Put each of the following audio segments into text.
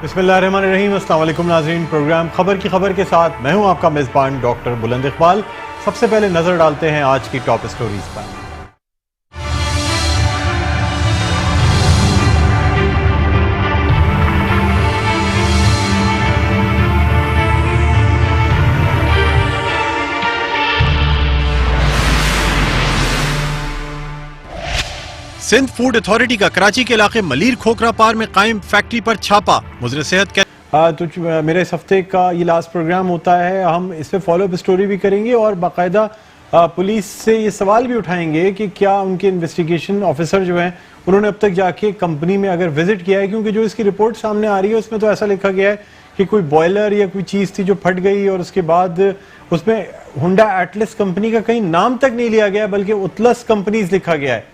بسم اللہ الرحمن الرحیم۔ السلام علیکم ناظرین، پروگرام خبر کی خبر کے ساتھ میں ہوں آپ کا میزبان ڈاکٹر بلند اقبال۔ سب سے پہلے نظر ڈالتے ہیں آج کی ٹاپ سٹوریز پر۔ سندھ فوڈ اتھارٹی کا کراچی کے علاقے ملیر کھوکھرا پار میں قائم فیکٹری پر چھاپا، مضر صحت تو میرے اس ہفتے کا یہ لاسٹ پروگرام ہوتا ہے، ہم اس پہ فالو اپ سٹوری بھی کریں گے اور باقاعدہ پولیس سے یہ سوال بھی اٹھائیں گے کہ کیا ان کے انویسٹیگیشن آفیسر جو ہیں انہوں نے اب تک جا کے کمپنی میں اگر وزٹ کیا ہے، کیونکہ جو اس کی رپورٹ سامنے آ رہی ہے اس میں تو ایسا لکھا گیا ہے کہ کوئی بوائلر یا کوئی چیز تھی جو پھٹ گئی اور اس کے بعد اس میں ہونڈا ایٹلس کمپنی کا کہیں نام تک نہیں لیا گیا بلکہ اتلس کمپنیز لکھا گیا ہے۔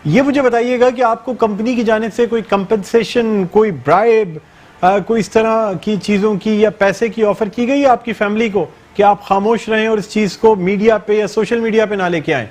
یہ مجھے بتائیے گا کہ آپ کو کمپنی کی جانب سے کوئی کمپنسیشن، کوئی برائب، کوئی اس طرح کی چیزوں کی یا پیسے کی آفر کی گئی ہے آپ کی فیملی کو کہ آپ خاموش رہیں اور اس چیز کو میڈیا پہ یا سوشل میڈیا پہ نہ لے کے آئیں؟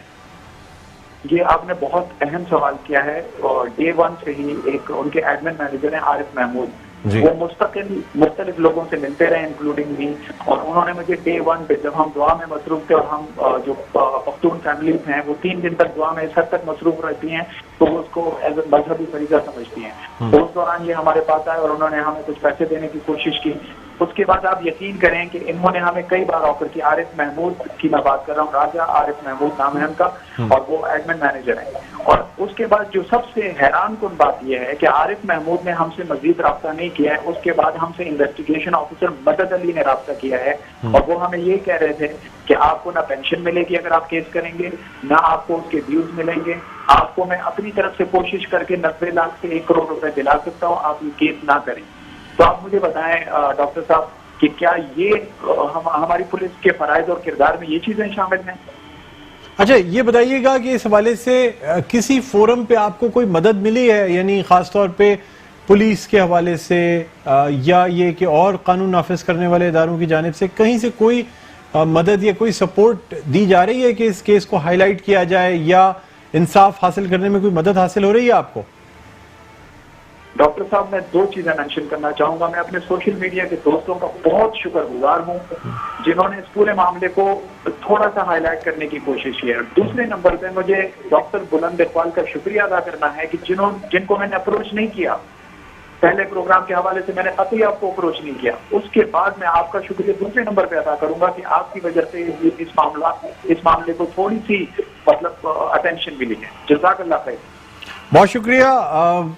یہ آپ نے بہت اہم سوال کیا ہے، اور ڈے ون سے ہی ایک ان کے ایڈمن مینیجر ہیں عارف محمود، وہ مستقل مختلف لوگوں سے ملتے رہے انکلوڈنگ می، اور انہوں نے مجھے ڈے ون پہ جب ہم دعا میں مصروف تھے اور ہم جو پختون فیملیز ہیں وہ 3 دن تک دعا میں اس حد تک مصروف رہتی ہیں تو وہ اس کو ایز اے مذہبی فریضہ سمجھتی ہیں، تو اس دوران یہ ہمارے پاس آئے اور انہوں نے ہمیں کچھ پیسے دینے کی کوشش کی۔ اس کے بعد آپ یقین کریں کہ انہوں نے ہمیں کئی بار آفر کی، عارف محمود کی میں بات کر رہا ہوں، راجہ عارف محمود نام ہے ان کا، اور وہ ایڈمن مینیجر ہیں۔ اور اس کے بعد جو سب سے حیران کن بات یہ ہے کہ عارف محمود نے ہم سے مزید رابطہ نہیں کیا ہے، اس کے بعد ہم سے انویسٹیگیشن آفیسر مدد علی نے رابطہ کیا ہے، اور وہ ہمیں یہ کہہ رہے تھے کہ آپ کو نہ پینشن ملے گی اگر آپ کیس کریں گے، نہ آپ کو اس کے ڈیوز ملیں گے، آپ کو میں اپنی طرف سے کوشش کر کے 90 لاکھ سے 1 کروڑ روپے دلا سکتا ہوں، آپ یہ کیس نہ کریں۔ تو آپ مجھے بتائیں ڈاکٹر صاحب کہ کیا یہ ہماری پولیس کے فرائض اور کردار میں یہ چیزیں شامل ہیں؟ اچھا یہ بتائیے گا کہ اس حوالے سے کسی فورم پہ آپ کو کوئی مدد ملی ہے، یعنی خاص طور پہ پولیس کے حوالے سے یا یہ کہ اور قانون نافذ کرنے والے اداروں کی جانب سے کہیں سے کوئی مدد یا کوئی سپورٹ دی جا رہی ہے کہ اس کیس کو ہائی لائٹ کیا جائے یا انصاف حاصل کرنے میں کوئی مدد حاصل ہو رہی ہے آپ کو؟ ڈاکٹر صاحب میں 2 چیزیں مینشن کرنا چاہوں گا۔ میں اپنے سوشل میڈیا کے دوستوں کا بہت شکر گزار ہوں جنہوں نے اس پورے معاملے کو تھوڑا سا ہائی لائٹ کرنے کی کوشش کی ہے۔ دوسرے نمبر پہ مجھے ڈاکٹر بلند اقبال کا شکریہ ادا کرنا ہے کہ جن کو میں نے اپروچ نہیں کیا، پہلے پروگرام کے حوالے سے میں نے قطعی آپ کو اپروچ نہیں کیا، اس کے بعد میں آپ کا شکریہ دوسرے نمبر پہ ادا کروں گا کہ آپ کی وجہ سے اس معاملے کو تھوڑی سی اٹینشن ملی ہے۔ جزاک اللہ خیر۔ بہت شکریہ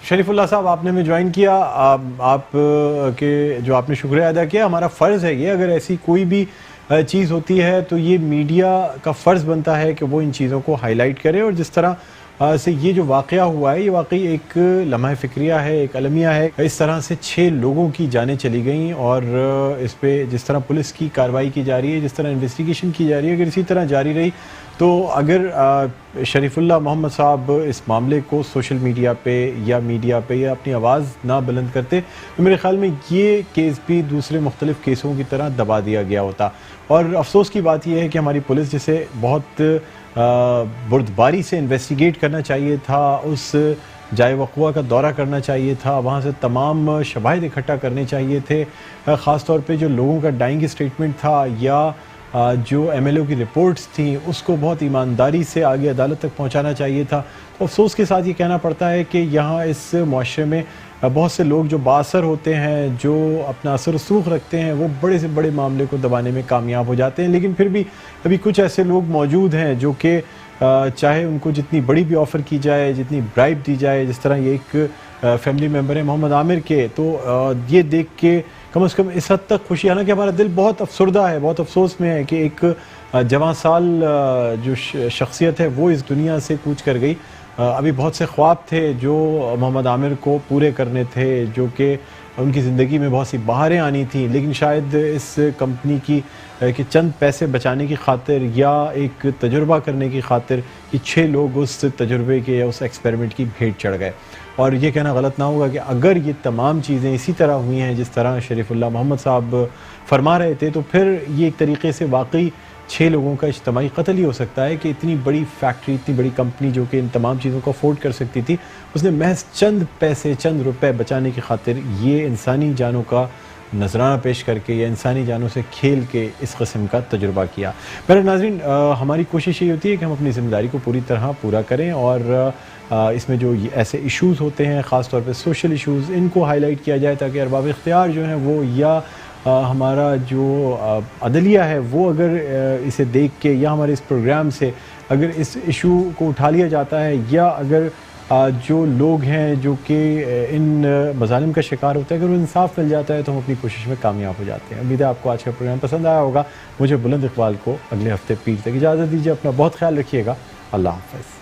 شریف اللہ صاحب، آپ نے ہمیں جوائن کیا، آپ کے جو آپ نے شکریہ ادا کیا، ہمارا فرض ہے یہ، اگر ایسی کوئی بھی چیز ہوتی ہے تو یہ میڈیا کا فرض بنتا ہے کہ وہ ان چیزوں کو ہائی لائٹ کرے، اور جس طرح سے یہ جو واقعہ ہوا ہے یہ واقعی ایک لمحہ فکریہ ہے، ایک المیہ ہے۔ اس طرح سے 6 لوگوں کی جانیں چلی گئیں، اور اس پہ جس طرح پولیس کی کارروائی کی جا رہی ہے، جس طرح انویسٹیگیشن کی جا رہی ہے، اگر اسی طرح جاری رہی تو اگر شریف اللہ محمد صاحب اس معاملے کو سوشل میڈیا پہ یا میڈیا پہ یا اپنی آواز نہ بلند کرتے تو میرے خیال میں یہ کیس بھی دوسرے مختلف کیسوں کی طرح دبا دیا گیا ہوتا۔ اور افسوس کی بات یہ ہے کہ ہماری پولیس جسے بہت بردباری سے انویسٹیگیٹ کرنا چاہیے تھا، اس جائے وقوع کا دورہ کرنا چاہیے تھا، وہاں سے تمام شواہد اکٹھا کرنے چاہیے تھے، خاص طور پہ جو لوگوں کا ڈائنگ اسٹیٹمنٹ تھا یا جو ایم ایل او کی رپورٹس تھیں اس کو بہت ایمانداری سے آگے عدالت تک پہنچانا چاہیے تھا۔ تو افسوس کے ساتھ یہ کہنا پڑتا ہے کہ یہاں اس معاشرے میں بہت سے لوگ جو بااثر ہوتے ہیں، جو اپنا اثر رسوخ رکھتے ہیں، وہ بڑے سے بڑے معاملے کو دبانے میں کامیاب ہو جاتے ہیں، لیکن پھر بھی ابھی کچھ ایسے لوگ موجود ہیں جو کہ چاہے ان کو جتنی بڑی بھی آفر کی جائے، جتنی برائب دی جائے، جس طرح یہ ایک فیملی ممبر ہے محمد عامر کے، تو یہ دیکھ کے کم از کم اس حد تک خوشی، حالانکہ ہمارا دل بہت افسردہ ہے، بہت افسوس میں ہے کہ ایک جوان سال جو شخصیت ہے وہ اس دنیا سے کوچ کر گئی۔ ابھی بہت سے خواب تھے جو محمد عامر کو پورے کرنے تھے، جو کہ ان کی زندگی میں بہت سی بہاریں آنی تھیں، لیکن شاید اس کمپنی کی کہ چند پیسے بچانے کی خاطر یا ایک تجربہ کرنے کی خاطر یہ 6 لوگ اس تجربے کے یا اس ایکسپیریمنٹ کی بھیٹ چڑھ گئے۔ اور یہ کہنا غلط نہ ہوگا کہ اگر یہ تمام چیزیں اسی طرح ہوئی ہیں جس طرح شریف اللہ محمد صاحب فرما رہے تھے، تو پھر یہ ایک طریقے سے واقعی 6 لوگوں کا اجتماعی قتل ہی ہو سکتا ہے کہ اتنی بڑی فیکٹری، اتنی بڑی کمپنی جو کہ ان تمام چیزوں کو افورڈ کر سکتی تھی، اس نے محض چند پیسے، چند روپے بچانے کی خاطر یہ انسانی جانوں کا نذرانہ پیش کر کے یا انسانی جانوں سے کھیل کے اس قسم کا تجربہ کیا۔ میرے ناظرین، ہماری کوشش یہ ہوتی ہے کہ ہم اپنی ذمہ داری کو پوری طرح پورا کریں، اور اس میں جو ایسے ایشوز ہوتے ہیں، خاص طور پہ سوشل ایشوز، ان کو ہائی لائٹ کیا جائے تاکہ ارباب اختیار جو ہیں وہ، یا ہمارا جو عدلیہ ہے وہ اگر اسے دیکھ کے یا ہمارے اس پروگرام سے اگر اس ایشو کو اٹھا لیا جاتا ہے، یا اگر جو لوگ ہیں جو کہ ان مظالم کا شکار ہوتے ہیں اگر وہ انصاف مل جاتا ہے تو ہم اپنی کوشش میں کامیاب ہو جاتے ہیں۔ امید ہے آپ کو آج کا پروگرام پسند آیا ہوگا۔ مجھے بلند اقبال کو اگلے ہفتے پیر تک اجازت دیجیے، اپنا بہت خیال رکھیے گا۔ اللہ حافظ۔